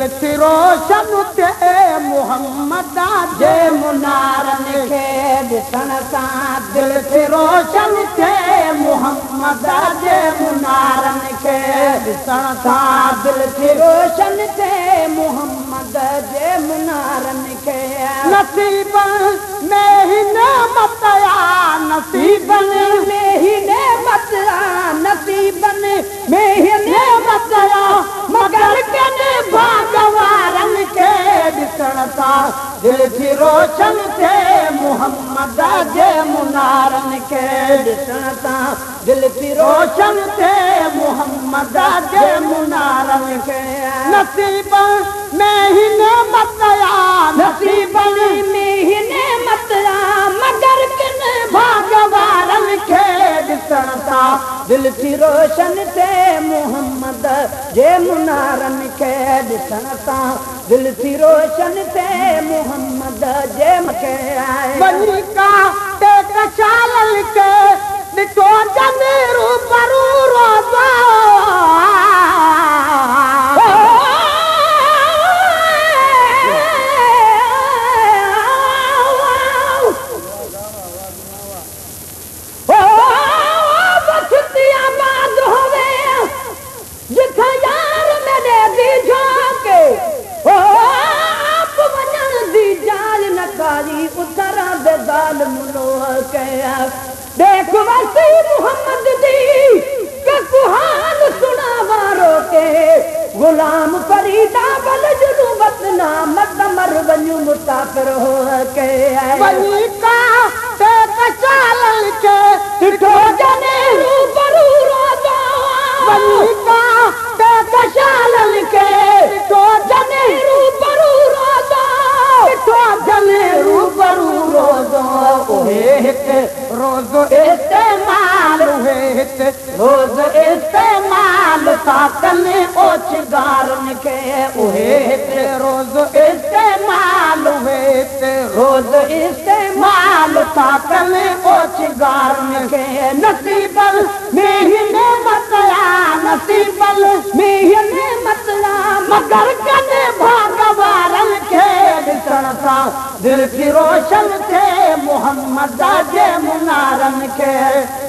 दिल थी रोशन थे मोहम्मद जे मुनारन खे ॾिसण सां दिल थी रोशन थे मोहम्मद जे मुनारन खे ॾिसण सां दिल थी रोशन थे मोहम्मद जे मुनारन खे नसीबन में ही नेमत आ नसीबन में ही नेमत आ नसीबन में ही नेमत आ मगर कने भागवारन के ॾिसण सां दिल थी रोशन थे मोहम्मद जे मुनारन के ॾिसण सां दिल थी रोशन थे मोहम्मद जे मुनारन के नसीबन में ही नेमत आ नसीबन में ही नेमत आ मगर कने भागवारन के ॾिसण सां दिल थी रोशन थे मोहम्मद जे मुनारन खे ॾिसण सां दिल थी रोशन थे मोहम्मद जे मखे वञी का टेक चालल के ॾिठो जने रूबरू रोज़ा देख वसी मोहम्मद दी कहान सुनावारो के गुलाम फरीदा बल जुनूबत नामत मर वञू मुसाफिर हो के वनी का ते कचालल के ॾिठो जने रूबरू रोज़ा वनी का ते कचालल के ॾिठो जने रूबरू रोज़ा ॾिठो जने रूबरू रोज़ो ओहे हिकु रोज़ो इस्तेमाल रोज़ इस्तेमाल था कने ओछगारन के उहे हिते रोज़ इस्तेमाल रोज़ इस्तेमाल था कने ओछगारन के नसीबल में ही नेमत आ नसीबल में ही नेमत आ मगर कने भागवारन के ॾिसण सां दिल थी रोशन थे मोहम्मद जे मुनारन के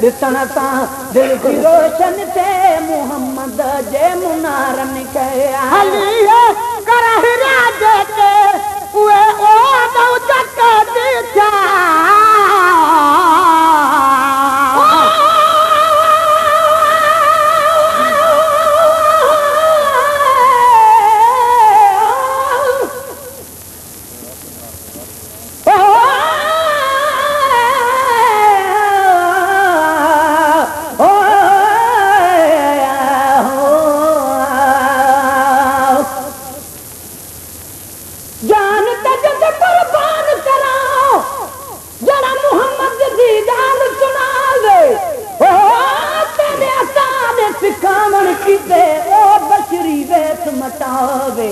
ॾिसण सां दिल थी रोशन थे मोहम्मद जे मुनारन के हली करहरा देते उहे ओ जक दिया मटावे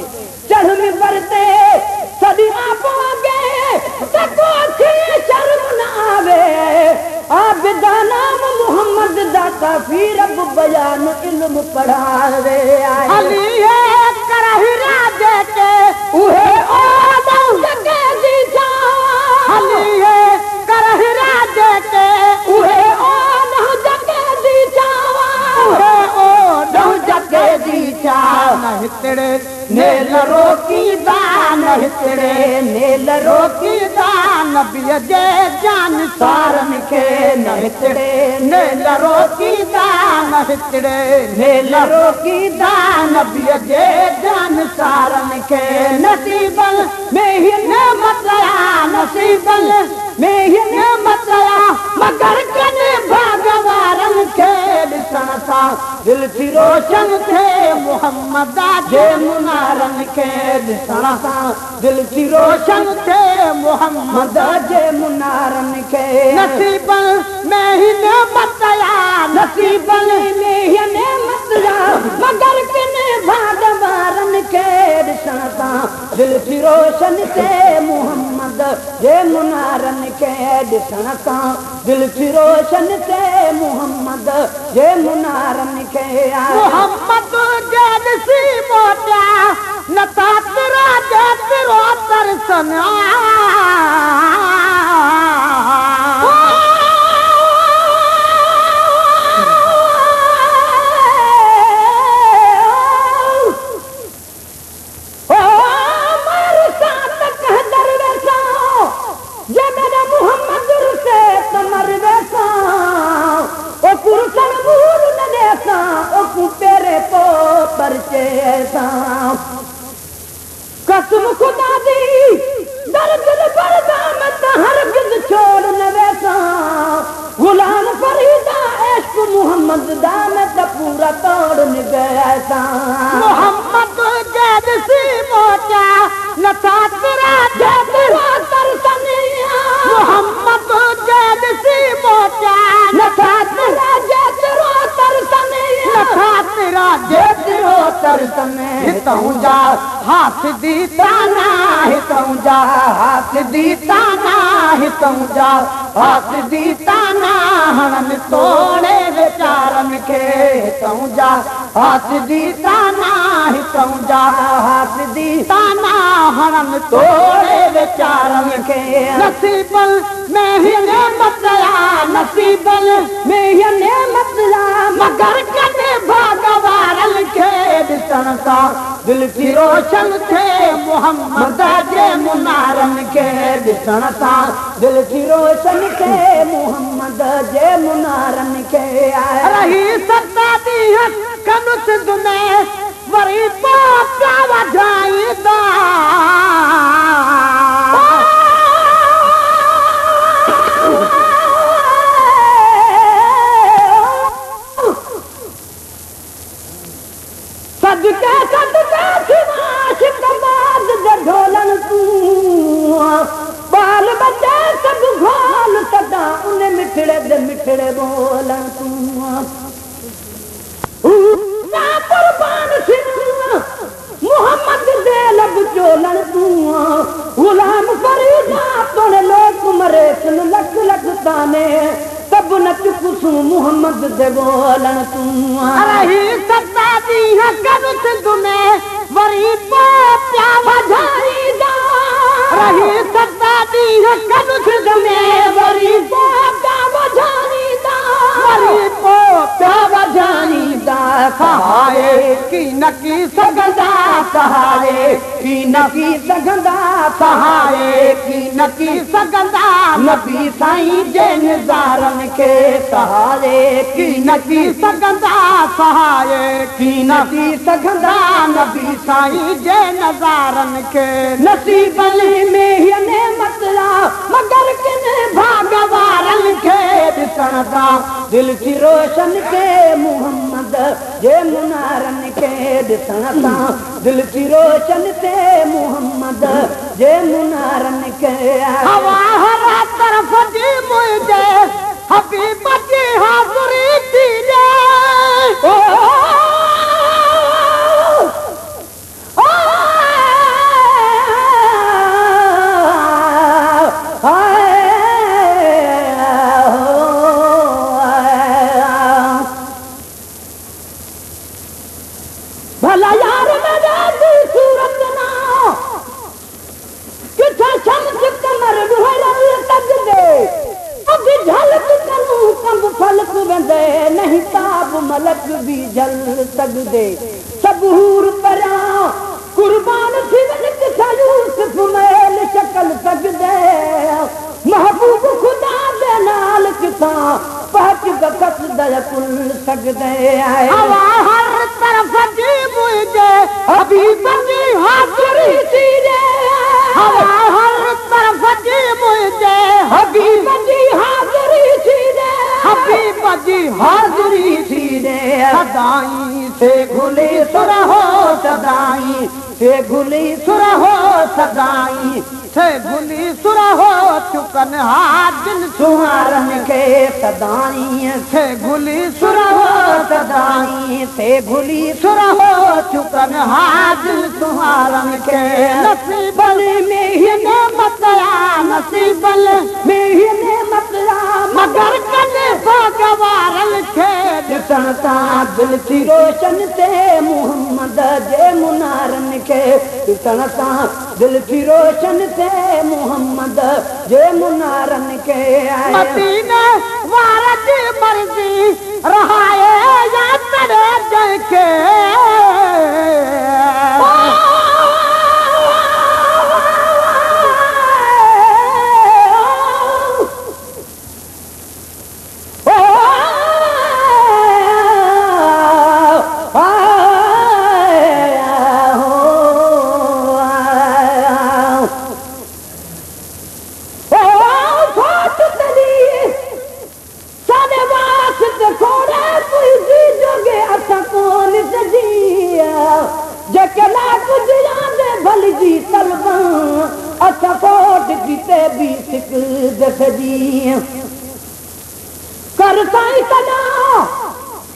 चढ़ में बरते सदियां पोगे तको शर्म न आवे आबिदा नाम मोहम्मद दा काफी रब बयान इल्म पढ़ावे अली करहरा देके उहे ओ जके दी जा अली करहरा देके उहे ओ जके दी जा उहे ओ जके दी जा हितड़े नेल रोकी दान हितड़े नेल रोकी दान नबीअ जे जान सारन खे न हितड़े नेल रोकी दान हितड़े नेल रोकी दान नबीअ जे जान सारन खे नसीबन में ही नेमत आ नसीबन में ही नेमत आ मगर कने भागवारन खे ॾिसण सां दिल थी रोशन थे मोहम्मद जे मुनारन के ॾिसण सां दिल थी रोशन थे मोहम्मद जे मुनारन के नसीबन में ही नेमत आ नसीबन में ही नेमत आ मगर कने भागवारन के ॾिसण सां दिल थी रोशन थे मोहम्मद जे मुनारन के ॾिसण सां दिल थी रोशन थे मोहम्मद जे मुनारन के मोहम्मद जे ॾिसी मोटिया नथा तेरा जेतिरो तरसन कसम खुदा दी दर्द बर्दामत हरगिज़ छोड़ न वैसा गुलाम फरीदा इश्क मुहम्मद दा मैं तो पूरा तोड़ न गया मोहम्मद जैद सी मोचा नथा तेरा जेतिरो तरसनिया मोहम्मद जैद सी मोचा नथा तेरा जेतिरो तरसनिया नथा तेरा जेतिरो तरसने हितऊं जा हाथ दी ताना हितऊं जा हाथ दी ताना हितऊं जा हाथ दी ताना हणन तोड़े वीचारन खे हितऊं जा हाथ दी ताना हितऊं जा हाथ दी ताना हणन तोड़े वीचारन खे नसीबल में ही नेमत आ नसीबल में ये नेमत ला मगर कदे भागवारल खे ॾिसण सां दिल की रोशन थे मोहम्मद जे मुनारन खे ॾिसण सां दिल की रोशन के मोहम्मद जे मुनारन के आया रही सता ॾींहं कनु सिंध में वरी पोइ पिया वधाईंदा सदके सदके सिवाश कमाद दे ढोलन तूं बाल बच्चे सब घोल सदा उन्हें मिठड़े दे मिठड़े बोलन तूं कुर्बान सिंह मोहम्मद दे लब चोलन तूं गुलाम फरीदा तोड़े लोक मरे सुन लख लख ताने तब न चुकसूं मोहम्मद दे बोलन तूं रही सता ॾींहं कनु सिंध में वरी पोइ पिया वधाईंदा रही सता ॾींहं कनु सिंध में वरी पोइ पिया वधाईंदा वरी पोइ पिया वधाईंदा सहारे की न की सघंदा सहारे की न की सघंदा सहारे की न की सघंदा नबी साईं जे निज़ारन खे सहारे की न की सघंदा सहारे की न की सघंदा नबी साईं जे नज़ारन खे नसीबन में ये नेमत ला मगर किन भागवारन खे ॾिसण सां दिल की रोशन के मोहम्मद जे मुनारन के ॾिसण सां दिल की रोशन के मोहम्मद जे मुनारन के हवा हर तरफ़ जी मुंहिंजे हबीब जी हाज़ुरी थी ॾे भला यार मेरी सूरत ना किथे शम्स कमर ढोरल तक दे अभी झलक करूं कंब फलक वेंदे नहीं ताब मलक भी जल तक दे सब हूर परा कुर्बान थी वञ किथे यूसुफ मेल शक्ल तक दे महबूब खुदा दे नाल किथा पहच बखत दया कुल तक दे हवा हर तरफ़ जी मुंहिंजे हबीब जी हाज़ुरी थी ॾे हवा हर तरफ़ जी मुंहिंजे हबीब जी हाज़ुरी थी दे हबीब जी हाज़ुरी थी ॾे सदाई से घुली सुर हो सदाई से घुली सुर हो सदाई से घुली सुर हो चुकन हाजिन सुहारन के सदाई से घुली सुर हो सदाई से घुली सुर हो चुकन हाजिन सुहारन के नसीबल में ही नेमत आ नसीबल में ही नेमत आ मगर कने भगवारन खे ॾिसण सां दिल थी रोशन ते मोहम्मद जे मुनारन खे ॾिसण सां दिल थी रोशन थे मोहम्मद जे मुनारन के मदीने वार जी मर्ज़ी रहाए या तड़े जंहिंखे कर साईं सदा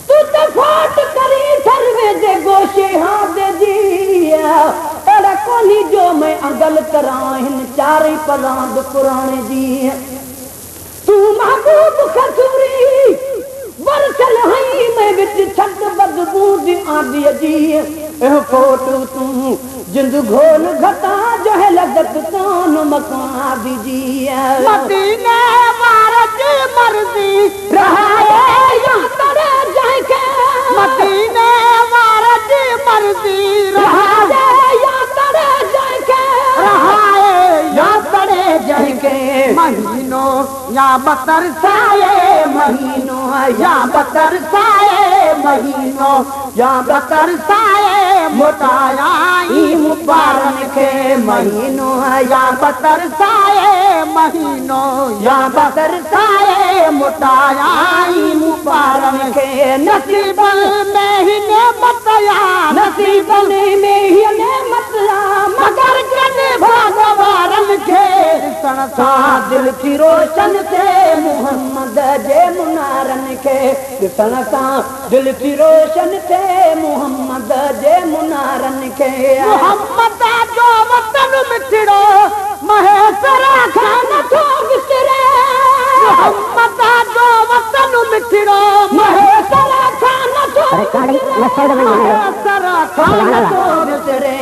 तू तो फोट करी सर्वे जे गोशे हाथ जी अड़ा कोनी जो मैं अगल कराहिन चारे परांद पुराने जी तू महबूब खसूरी बरसल हई मैं विच छट बदबू दी आंदी जी ए फोट तू जिंद घोल घटा जो है लगत कौन मकान दीजिए मदीने वार जी मर्ज़ी रहाए या तड़े जंहिंखे मदीने वार जी मर्ज़ी रहाए या तड़े जंहिंखे रहाए या तड़े जंहिंखे महीनो या बतर साए महीनो या बतर साए महीनो या बतर साए मोटाया मुबारन के महीनो या बतर साए महीनो या बतर साए मुटाया मुबारन के नसीबन में ही नेमत या नसीबन में ही नेमत या मगर कने भगवान के ॾिसण सां दिल थी रोशन थे मोहम्मद जे मुनारन के ॾिसण सां दिल थी रोशन थे मोहम्मद जे मुनारन के मोहम्मद जो वतन मिठड़ो महेसरा खान थो विसरे मोहम्मद जो वतन मिठड़ो महेसरा खान थो महेसरा खान थो विसरे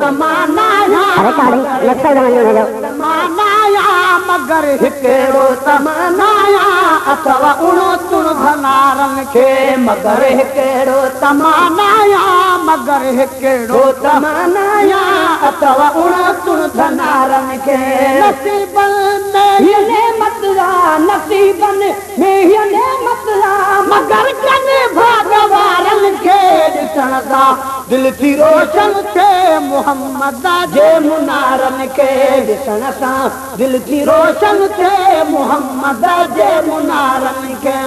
तमाना तमानाया मगर हिकिड़ो तमानाया अथवा उणो तुण भनारन खे मगर हिकिड़ो तमानाया मगर हिकिड़ो तमानाया अथवा उणो तुण भनारन खे नसीबन में ही नेमत नसीबन में ही नेमत मगर कने भगवान खे ॾिसण सां दिल थी रोशन थे मोहम्मद जे मुनारन के ॾिसण सां दिल थी रोशन थे मोहम्मद जे मुनारन के